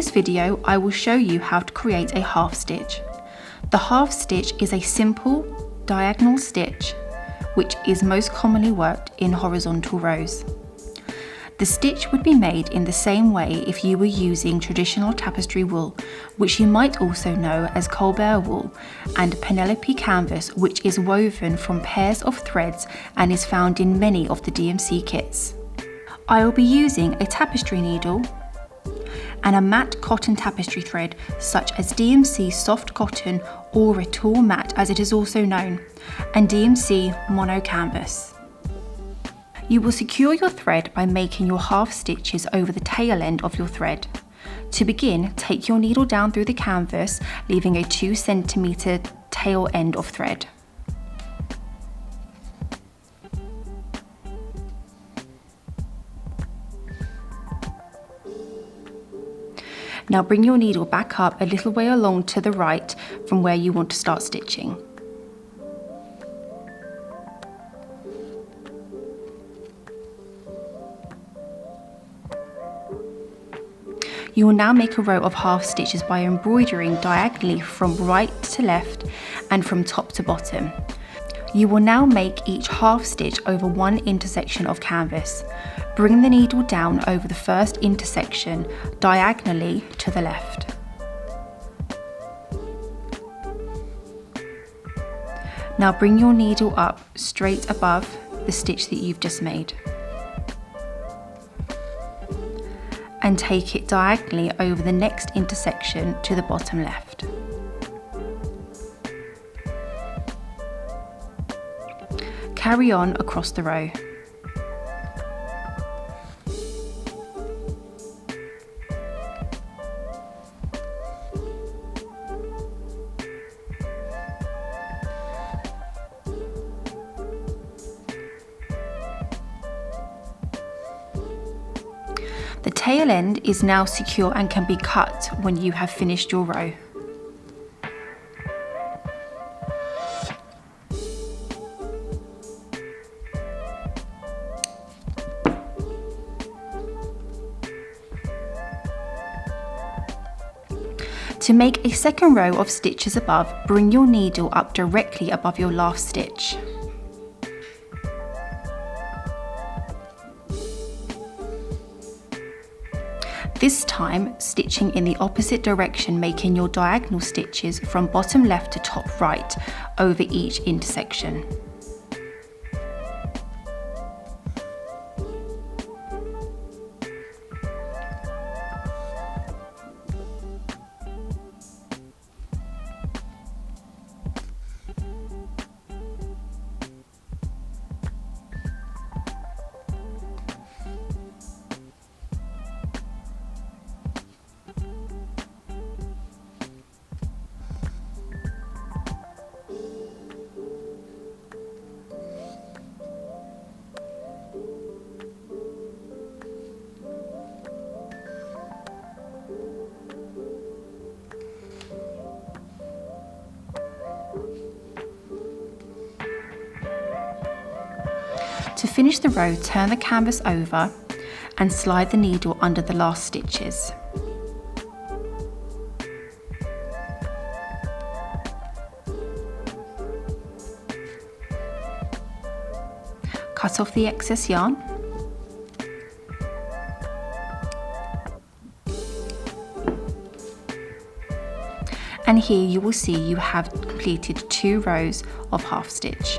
this video, I will show you how to create a half stitch. The half stitch is a simple diagonal stitch which is most commonly worked in horizontal rows. The stitch would be made in the same way if you were using traditional tapestry wool, which you might also know as Colbert wool, and Penelope canvas, which is woven from pairs of threads and is found in many of the DMC kits. I will be using a tapestry needle and a matte cotton tapestry thread such as DMC soft cotton or retour matte as it is also known, and DMC mono canvas. You will secure your thread by making your half stitches over the tail end of your thread. To begin, take your needle down through the canvas, leaving a 2 cm tail end of thread. Now bring your needle back up a little way along to the right from where you want to start stitching. You will now make a row of half stitches by embroidering diagonally from right to left and from top to bottom. You will now make each half stitch over one intersection of canvas. Bring the needle down over the first intersection diagonally to the left. Now bring your needle up straight above the stitch that you've just made and take it diagonally over the next intersection to the bottom left. Carry on across the row. The tail end is now secure and can be cut when you have finished your row. To make a second row of stitches above, bring your needle up directly above your last stitch. This time, stitching in the opposite direction, making your diagonal stitches from bottom left to top right over each intersection. To finish the row, turn the canvas over and slide the needle under the last stitches. Cut off the excess yarn. And here you will see you have completed 2 rows of half stitch.